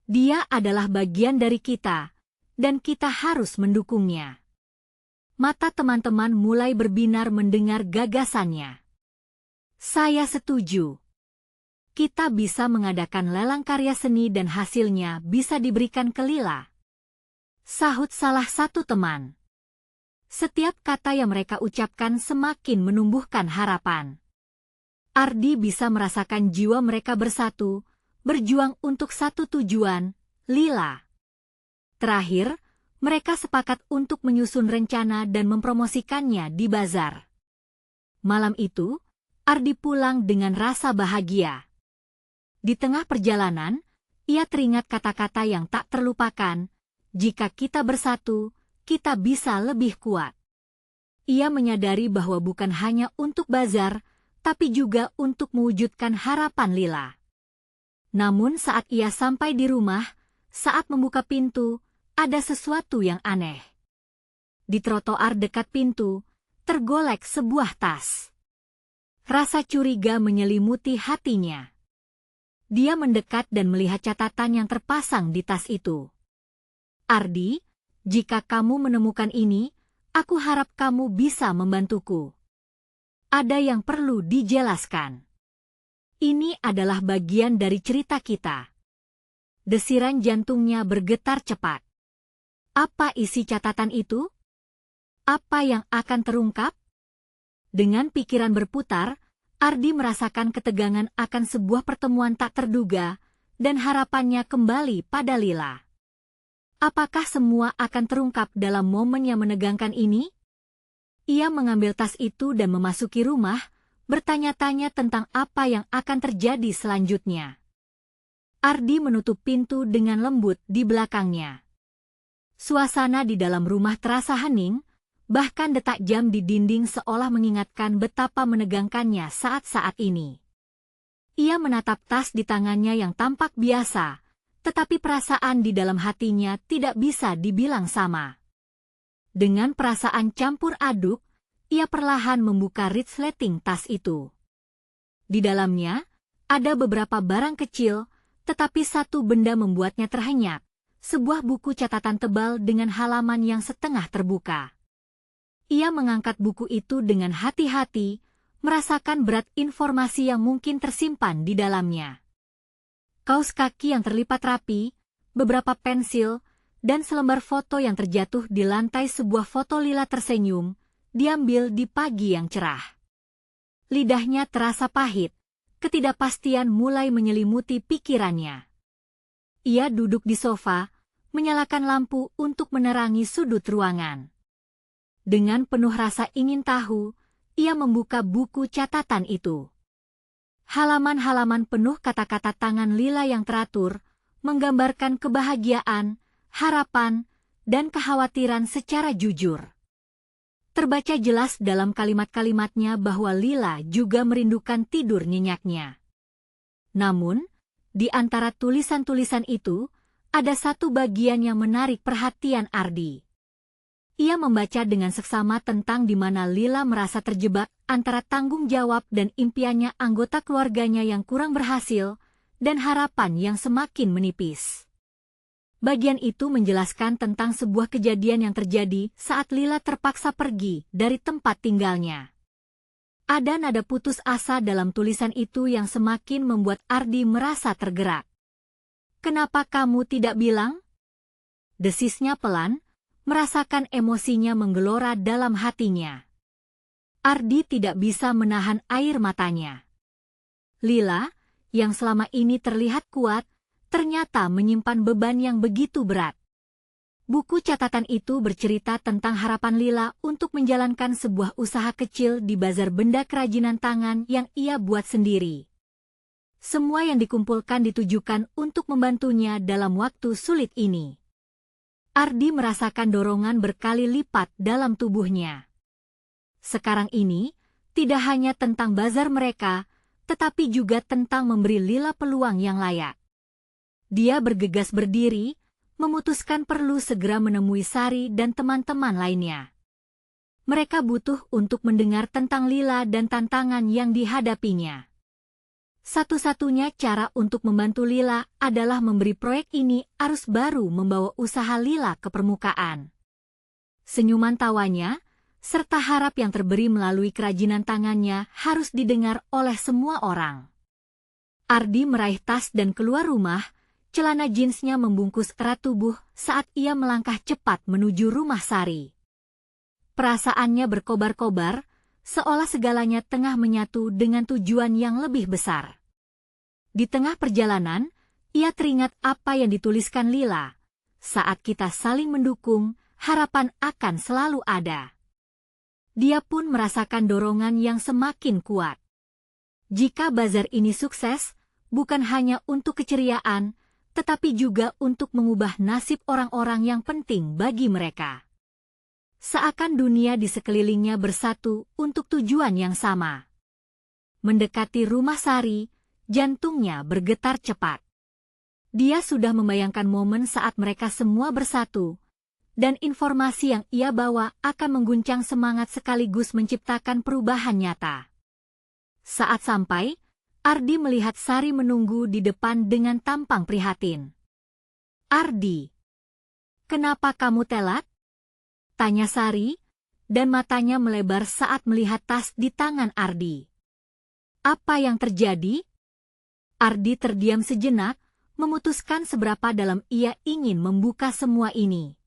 Dia adalah bagian dari kita, dan kita harus mendukungnya. Mata teman-teman mulai berbinar mendengar gagasannya. Saya setuju. Kita bisa mengadakan lelang karya seni dan hasilnya bisa diberikan ke Lila. Sahut salah satu teman. Setiap kata yang mereka ucapkan semakin menumbuhkan harapan. Ardi bisa merasakan jiwa mereka bersatu, berjuang untuk satu tujuan, Lila. Terakhir, mereka sepakat untuk menyusun rencana dan mempromosikannya di bazar. Malam itu, Ardi pulang dengan rasa bahagia. Di tengah perjalanan, ia teringat kata-kata yang tak terlupakan, "Jika kita bersatu, kita bisa lebih kuat." Ia menyadari bahwa bukan hanya untuk bazar, tapi juga untuk mewujudkan harapan Lila. Namun saat ia sampai di rumah, saat membuka pintu, ada sesuatu yang aneh. Di trotoar dekat pintu, tergolek sebuah tas. Rasa curiga menyelimuti hatinya. Dia mendekat dan melihat catatan yang terpasang di tas itu. Ardi, jika kamu menemukan ini, aku harap kamu bisa membantuku. Ada yang perlu dijelaskan. Ini adalah bagian dari cerita kita. Desiran jantungnya bergetar cepat. Apa isi catatan itu? Apa yang akan terungkap? Dengan pikiran berputar, Ardi merasakan ketegangan akan sebuah pertemuan tak terduga, dan harapannya kembali pada Lila. Apakah semua akan terungkap dalam momen yang menegangkan ini? Ia mengambil tas itu dan memasuki rumah, bertanya-tanya tentang apa yang akan terjadi selanjutnya. Ardi menutup pintu dengan lembut di belakangnya. Suasana di dalam rumah terasa hening, bahkan detak jam di dinding seolah mengingatkan betapa menegangkannya saat-saat ini. Ia menatap tas di tangannya yang tampak biasa, tetapi perasaan di dalam hatinya tidak bisa dibilang sama. Dengan perasaan campur aduk, ia perlahan membuka resleting tas itu. Di dalamnya, ada beberapa barang kecil, tetapi satu benda membuatnya terhenyak, sebuah buku catatan tebal dengan halaman yang setengah terbuka. Ia mengangkat buku itu dengan hati-hati, merasakan berat informasi yang mungkin tersimpan di dalamnya. Kaos kaki yang terlipat rapi, beberapa pensil, dan selembar foto yang terjatuh di lantai sebuah foto Lila tersenyum, diambil di pagi yang cerah. Lidahnya terasa pahit, ketidakpastian mulai menyelimuti pikirannya. Ia duduk di sofa, menyalakan lampu untuk menerangi sudut ruangan. Dengan penuh rasa ingin tahu, ia membuka buku catatan itu. Halaman-halaman penuh kata-kata tangan Lila yang teratur, menggambarkan kebahagiaan, harapan, dan kekhawatiran secara jujur. Terbaca jelas dalam kalimat-kalimatnya bahwa Lila juga merindukan tidur nyenyaknya. Namun, di antara tulisan-tulisan itu, ada satu bagian yang menarik perhatian Ardi. Ia membaca dengan seksama tentang di mana Lila merasa terjebak antara tanggung jawab dan impiannya anggota keluarganya yang kurang berhasil, dan harapan yang semakin menipis. Bagian itu menjelaskan tentang sebuah kejadian yang terjadi saat Lila terpaksa pergi dari tempat tinggalnya. Ada nada putus asa dalam tulisan itu yang semakin membuat Ardi merasa tergerak. "Kenapa kamu tidak bilang?" Desisnya pelan, merasakan emosinya menggelora dalam hatinya. Ardi tidak bisa menahan air matanya. Lila, yang selama ini terlihat kuat, ternyata menyimpan beban yang begitu berat. Buku catatan itu bercerita tentang harapan Lila untuk menjalankan sebuah usaha kecil di bazar benda kerajinan tangan yang ia buat sendiri. Semua yang dikumpulkan ditujukan untuk membantunya dalam waktu sulit ini. Ardi merasakan dorongan berkali lipat dalam tubuhnya. Sekarang ini, tidak hanya tentang bazar mereka, tetapi juga tentang memberi Lila peluang yang layak. Dia bergegas berdiri, memutuskan perlu segera menemui Sari dan teman-teman lainnya. Mereka butuh untuk mendengar tentang Lila dan tantangan yang dihadapinya. Satu-satunya cara untuk membantu Lila adalah memberi proyek ini arus baru membawa usaha Lila ke permukaan. Senyuman tawanya, serta harap yang terberi melalui kerajinan tangannya harus didengar oleh semua orang. Ardi meraih tas dan keluar rumah. Celana jeansnya membungkus erat tubuh saat ia melangkah cepat menuju rumah Sari. Perasaannya berkobar-kobar, seolah segalanya tengah menyatu dengan tujuan yang lebih besar. Di tengah perjalanan, ia teringat apa yang dituliskan Lila. Saat kita saling mendukung, harapan akan selalu ada. Dia pun merasakan dorongan yang semakin kuat. Jika bazar ini sukses, bukan hanya untuk keceriaan, tetapi juga untuk mengubah nasib orang-orang yang penting bagi mereka. Seakan dunia di sekelilingnya bersatu untuk tujuan yang sama. mendekati rumah Sari, jantungnya bergetar cepat. Dia sudah membayangkan momen saat mereka semua bersatu, dan informasi yang ia bawa akan mengguncang semangat sekaligus menciptakan perubahan nyata. Saat sampai, Ardi melihat Sari menunggu di depan dengan tampang prihatin. "Ardi, kenapa kamu telat?" tanya Sari, dan matanya melebar saat melihat tas di tangan Ardi. "Apa yang terjadi?" Ardi terdiam sejenak, memutuskan seberapa dalam ia ingin membuka semua ini.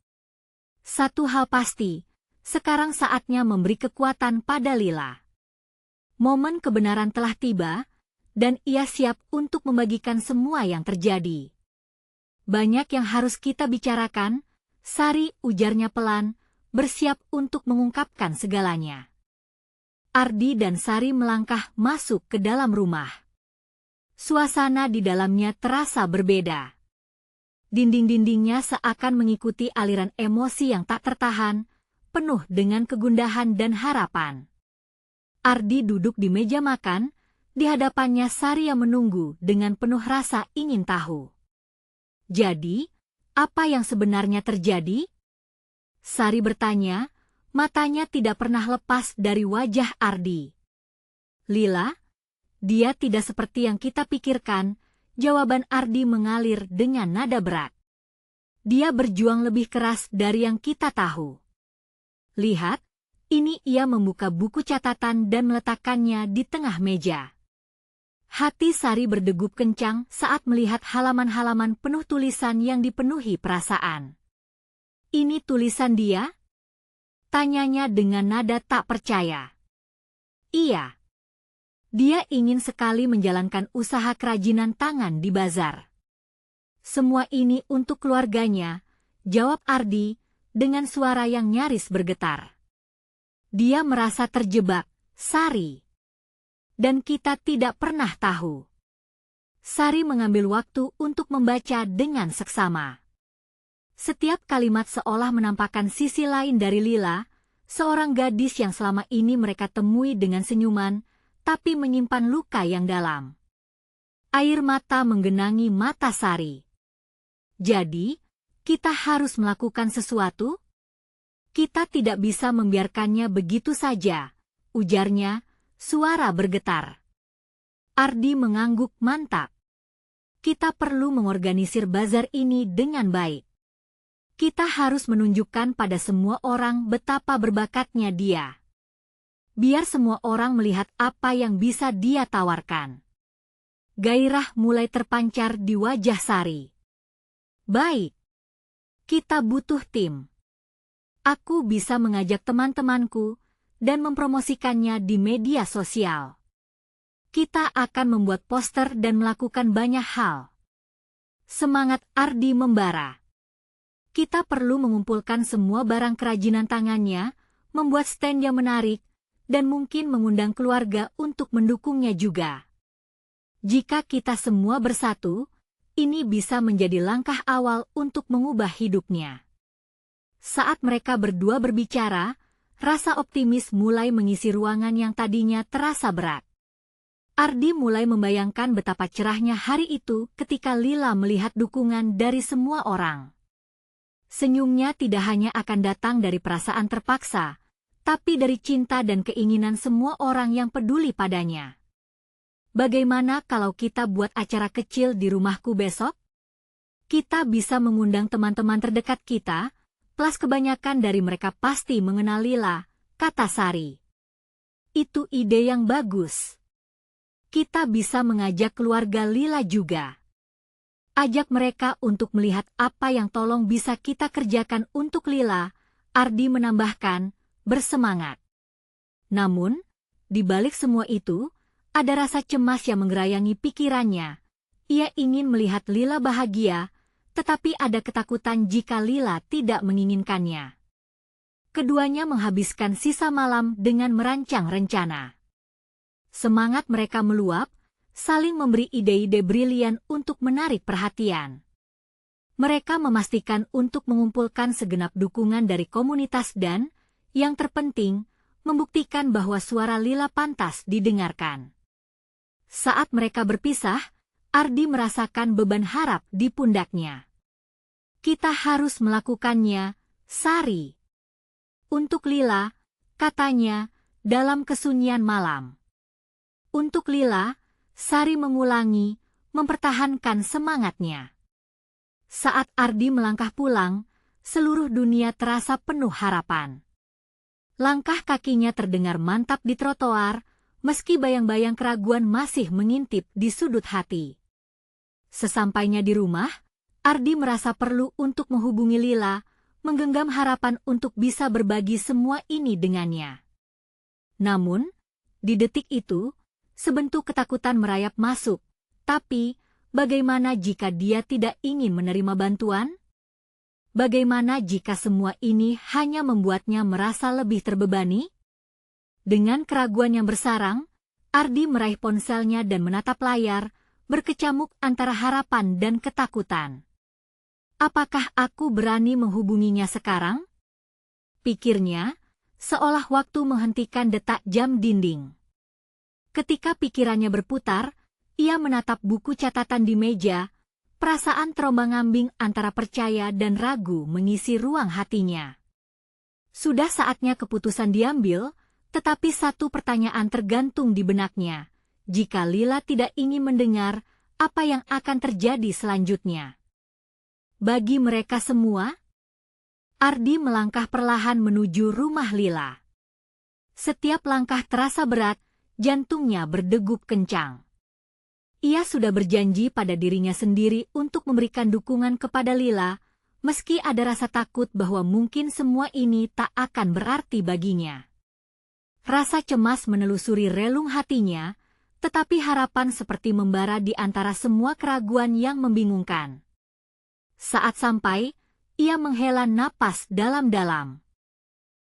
Satu hal pasti, sekarang saatnya memberi kekuatan pada Lila. Momen kebenaran telah tiba, dan ia siap untuk membagikan semua yang terjadi. "Banyak yang harus kita bicarakan," Sari, ujarnya pelan, bersiap untuk mengungkapkan segalanya. Ardi dan Sari melangkah masuk ke dalam rumah. Suasana di dalamnya terasa berbeda. Dinding-dindingnya seakan mengikuti aliran emosi yang tak tertahan, penuh dengan kegundahan dan harapan. Ardi duduk di meja makan, di hadapannya Sari yang menunggu dengan penuh rasa ingin tahu. "Jadi, apa yang sebenarnya terjadi?" Sari bertanya, matanya tidak pernah lepas dari wajah Ardi. "Lila, dia tidak seperti yang kita pikirkan," jawaban Ardi mengalir dengan nada berat. "Dia berjuang lebih keras dari yang kita tahu. Lihat, ini." Ia membuka buku catatan dan meletakkannya di tengah meja. Hati Sari berdegup kencang saat melihat halaman-halaman penuh tulisan yang dipenuhi perasaan. "Ini tulisan dia?" tanyanya dengan nada tak percaya. "Iya. Dia ingin sekali menjalankan usaha kerajinan tangan di bazar. Semua ini untuk keluarganya," jawab Ardi dengan suara yang nyaris bergetar. "Dia merasa terjebak, Sari. Dan kita tidak pernah tahu." Sari mengambil waktu untuk membaca dengan seksama. Setiap kalimat seolah menampakkan sisi lain dari Lila, seorang gadis yang selama ini mereka temui dengan senyuman, tapi menyimpan luka yang dalam. Air mata menggenangi mata Sari. "Jadi, kita harus melakukan sesuatu? Kita tidak bisa membiarkannya begitu saja," ujarnya, suara bergetar. Ardi mengangguk mantap. "Kita perlu mengorganisir bazar ini dengan baik. Kita harus menunjukkan pada semua orang betapa berbakatnya dia. Biar semua orang melihat apa yang bisa dia tawarkan." Gairah mulai terpancar di wajah Sari. "Baik. Kita butuh tim. Aku bisa mengajak teman-temanku dan mempromosikannya di media sosial. Kita akan membuat poster dan melakukan banyak hal." Semangat Ardi membara. "Kita perlu mengumpulkan semua barang kerajinan tangannya, membuat stand yang menarik, dan mungkin mengundang keluarga untuk mendukungnya juga. Jika kita semua bersatu, ini bisa menjadi langkah awal untuk mengubah hidupnya." Saat mereka berdua berbicara, rasa optimis mulai mengisi ruangan yang tadinya terasa berat. Ardi mulai membayangkan betapa cerahnya hari itu ketika Lila melihat dukungan dari semua orang. Senyumnya tidak hanya akan datang dari perasaan terpaksa, tapi dari cinta dan keinginan semua orang yang peduli padanya. "Bagaimana kalau kita buat acara kecil di rumahku besok? Kita bisa mengundang teman-teman terdekat kita, plus kebanyakan dari mereka pasti mengenal Lila," kata Sari. "Itu ide yang bagus. Kita bisa mengajak keluarga Lila juga. Ajak mereka untuk melihat apa yang tolong bisa kita kerjakan untuk Lila," Ardi menambahkan, bersemangat. Namun, di balik semua itu, ada rasa cemas yang menggerayangi pikirannya. Ia ingin melihat Lila bahagia, tetapi ada ketakutan jika Lila tidak menginginkannya. Keduanya menghabiskan sisa malam dengan merancang rencana. Semangat mereka meluap, saling memberi ide-ide brilian untuk menarik perhatian. Mereka memastikan untuk mengumpulkan segenap dukungan dari komunitas dan, yang terpenting, membuktikan bahwa suara Lila pantas didengarkan. Saat mereka berpisah, Ardi merasakan beban harap di pundaknya. Kita harus melakukannya, Sari. Untuk Lila, katanya, dalam kesunyian malam. Untuk Lila, Sari mengulangi, mempertahankan semangatnya. Saat Ardi melangkah pulang, seluruh dunia terasa penuh harapan. Langkah kakinya terdengar mantap di trotoar, meski bayang-bayang keraguan masih mengintip di sudut hati. Sesampainya di rumah, Ardi merasa perlu untuk menghubungi Lila, menggenggam harapan untuk bisa berbagi semua ini dengannya. Namun, di detik itu, sebentuk ketakutan merayap masuk. Tapi, bagaimana jika dia tidak ingin menerima bantuan? Bagaimana jika semua ini hanya membuatnya merasa lebih terbebani? Dengan keraguan yang bersarang, Ardi meraih ponselnya dan menatap layar, berkecamuk antara harapan dan ketakutan. Apakah aku berani menghubunginya sekarang? Pikirnya, seolah waktu menghentikan detak jam dinding. Ketika pikirannya berputar, ia menatap buku catatan di meja, perasaan terombang-ambing antara percaya dan ragu mengisi ruang hatinya. Sudah saatnya keputusan diambil, tetapi satu pertanyaan tergantung di benaknya. Jika Lila tidak ingin mendengar, apa yang akan terjadi selanjutnya? Bagi mereka semua, Ardi melangkah perlahan menuju rumah Lila. Setiap langkah terasa berat, jantungnya berdegup kencang. Ia sudah berjanji pada dirinya sendiri untuk memberikan dukungan kepada Lila, meski ada rasa takut bahwa mungkin semua ini tak akan berarti baginya. Rasa cemas menelusuri relung hatinya, tetapi harapan seperti membara di antara semua keraguan yang membingungkan. Saat sampai, ia menghela napas dalam-dalam.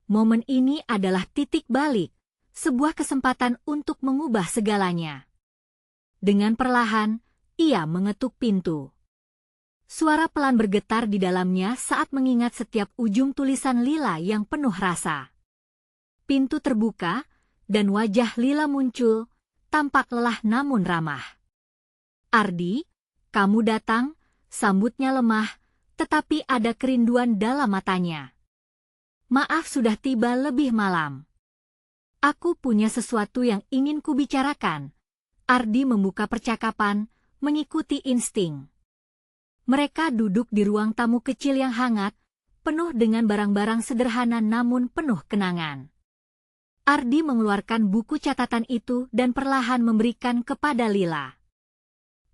Momen ini adalah titik balik, sebuah kesempatan untuk mengubah segalanya. Dengan perlahan, ia mengetuk pintu. Suara pelan bergetar di dalamnya saat mengingat setiap ujung tulisan Lila yang penuh rasa. Pintu terbuka, dan wajah Lila muncul, tampak lelah namun ramah. "Ardi, kamu datang?" Sambutnya lemah, tetapi ada kerinduan dalam matanya. "Maaf sudah tiba lebih malam. Aku punya sesuatu yang ingin kubicarakan." Ardi membuka percakapan, mengikuti insting. Mereka duduk di ruang tamu kecil yang hangat, penuh dengan barang-barang sederhana namun penuh kenangan. Ardi mengeluarkan buku catatan itu dan perlahan memberikan kepada Lila.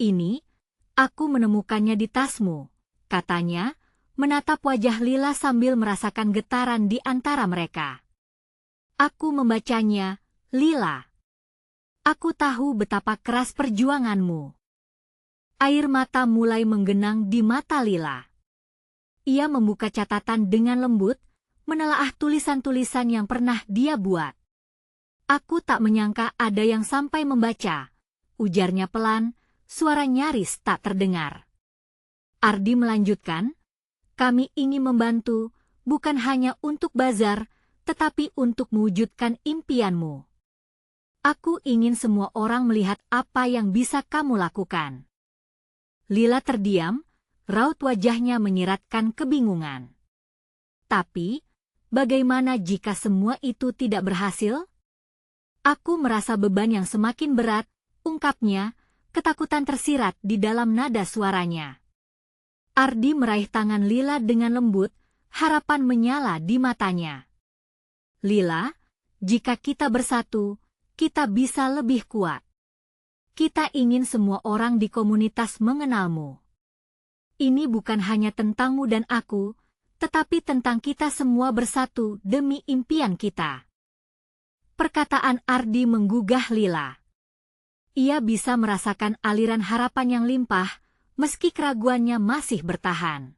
"Ini, aku menemukannya di tasmu," katanya, menatap wajah Lila sambil merasakan getaran di antara mereka. "Aku membacanya, Lila. Aku tahu betapa keras perjuanganmu." Air mata mulai menggenang di mata Lila. Ia membuka catatan dengan lembut, menelaah tulisan-tulisan yang pernah dia buat. "Aku tak menyangka ada yang sampai membaca," ujarnya pelan, suara nyaris tak terdengar. Ardi melanjutkan, "Kami ingin membantu, bukan hanya untuk bazar, tetapi untuk mewujudkan impianmu. Aku ingin semua orang melihat apa yang bisa kamu lakukan." Lila terdiam, raut wajahnya menyiratkan kebingungan. "Tapi, bagaimana jika semua itu tidak berhasil? Aku merasa beban yang semakin berat," ungkapnya, ketakutan tersirat di dalam nada suaranya. Ardi meraih tangan Lila dengan lembut, harapan menyala di matanya. "Lila, jika kita bersatu, kita bisa lebih kuat. Kita ingin semua orang di komunitas mengenalmu. Ini bukan hanya tentangmu dan aku, tetapi tentang kita semua bersatu demi impian kita." Perkataan Ardi menggugah Lila. Ia bisa merasakan aliran harapan yang limpah, meski keraguannya masih bertahan.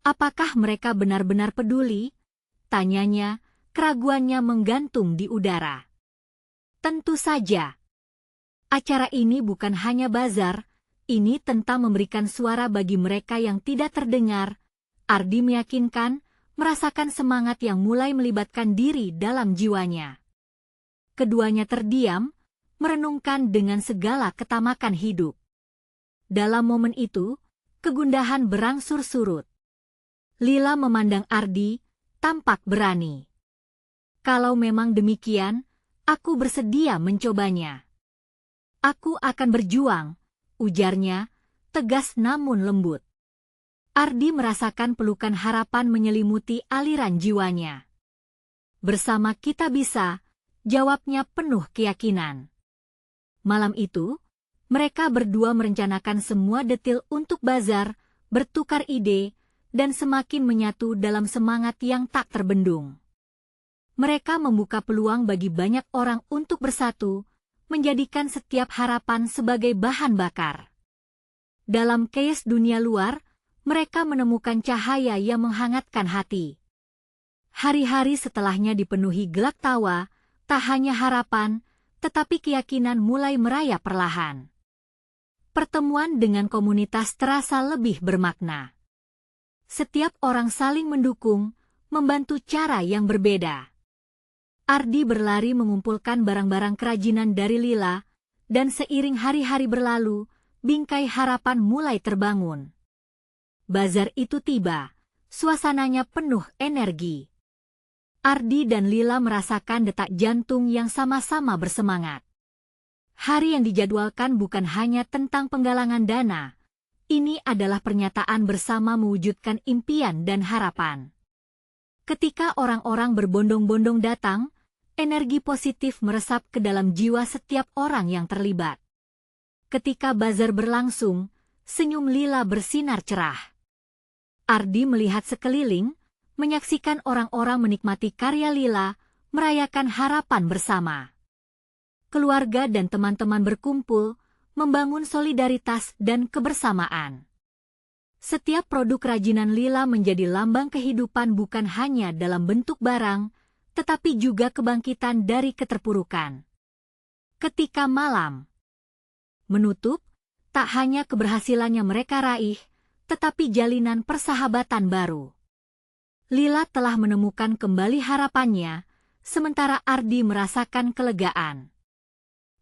"Apakah mereka benar-benar peduli?" tanyanya, keraguannya menggantung di udara. "Tentu saja. Acara ini bukan hanya bazar, ini tentang memberikan suara bagi mereka yang tidak terdengar." Ardi meyakinkan, merasakan semangat yang mulai melibatkan diri dalam jiwanya. Keduanya terdiam, merenungkan dengan segala ketamakan hidup. Dalam momen itu, kegundahan berangsur surut. Lila memandang Ardi, tampak berani. Kalau memang demikian, aku bersedia mencobanya. Aku akan berjuang, ujarnya, tegas namun lembut. Ardi merasakan pelukan harapan menyelimuti aliran jiwanya. Bersama kita bisa, jawabnya penuh keyakinan. Malam itu, mereka berdua merencanakan semua detil untuk bazar, bertukar ide, dan semakin menyatu dalam semangat yang tak terbendung. Mereka membuka peluang bagi banyak orang untuk bersatu, menjadikan setiap harapan sebagai bahan bakar. Dalam chaos dunia luar, mereka menemukan cahaya yang menghangatkan hati. Hari-hari setelahnya dipenuhi gelak tawa, tak hanya harapan, tetapi keyakinan mulai merayap perlahan. Pertemuan dengan komunitas terasa lebih bermakna. Setiap orang saling mendukung, membantu cara yang berbeda. Ardi berlari mengumpulkan barang-barang kerajinan dari Lila, dan seiring hari-hari berlalu, bingkai harapan mulai terbangun. Bazar itu tiba, suasananya penuh energi. Ardi dan Lila merasakan detak jantung yang sama-sama bersemangat. Hari yang dijadwalkan bukan hanya tentang penggalangan dana, ini adalah pernyataan bersama mewujudkan impian dan harapan. Ketika orang-orang berbondong-bondong datang, energi positif meresap ke dalam jiwa setiap orang yang terlibat. Ketika bazar berlangsung, senyum Lila bersinar cerah. Ardi melihat sekeliling, menyaksikan orang-orang menikmati karya Lila, merayakan harapan bersama. Keluarga dan teman-teman berkumpul, membangun solidaritas dan kebersamaan. Setiap produk kerajinan Lila menjadi lambang kehidupan bukan hanya dalam bentuk barang, tetapi juga kebangkitan dari keterpurukan. Ketika malam menutup, tak hanya keberhasilannya mereka raih, tetapi jalinan persahabatan baru. Lila telah menemukan kembali harapannya, sementara Ardi merasakan kelegaan.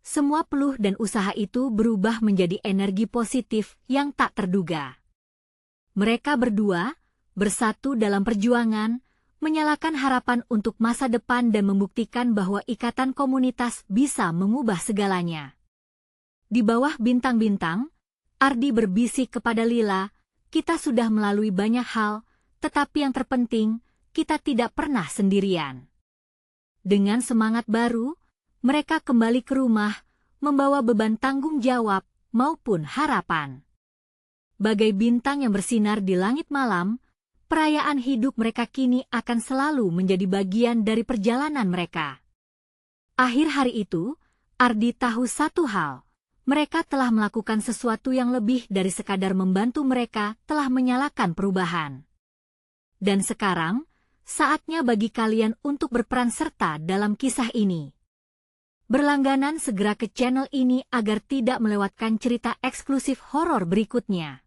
Semua peluh dan usaha itu berubah menjadi energi positif yang tak terduga. Mereka berdua, bersatu dalam perjuangan, menyalakan harapan untuk masa depan dan membuktikan bahwa ikatan komunitas bisa mengubah segalanya. Di bawah bintang-bintang, Ardi berbisik kepada Lila, kita sudah melalui banyak hal, tetapi yang terpenting, kita tidak pernah sendirian. Dengan semangat baru, mereka kembali ke rumah, membawa beban tanggung jawab maupun harapan. Bagai bintang yang bersinar di langit malam, perayaan hidup mereka kini akan selalu menjadi bagian dari perjalanan mereka. Akhir hari itu, Ardi tahu satu hal, mereka telah melakukan sesuatu yang lebih dari sekadar membantu, mereka telah menyalakan perubahan. Dan sekarang, saatnya bagi kalian untuk berperan serta dalam kisah ini. Berlangganan segera ke channel ini agar tidak melewatkan cerita eksklusif horor berikutnya.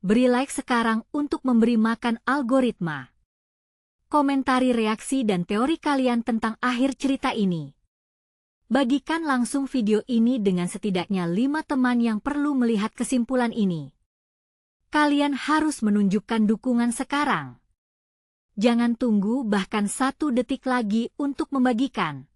Beri like sekarang untuk memberi makan algoritma. Komentari reaksi dan teori kalian tentang akhir cerita ini. Bagikan langsung video ini dengan setidaknya 5 teman yang perlu melihat kesimpulan ini. Kalian harus menunjukkan dukungan sekarang. Jangan tunggu bahkan 1 detik lagi untuk membagikan.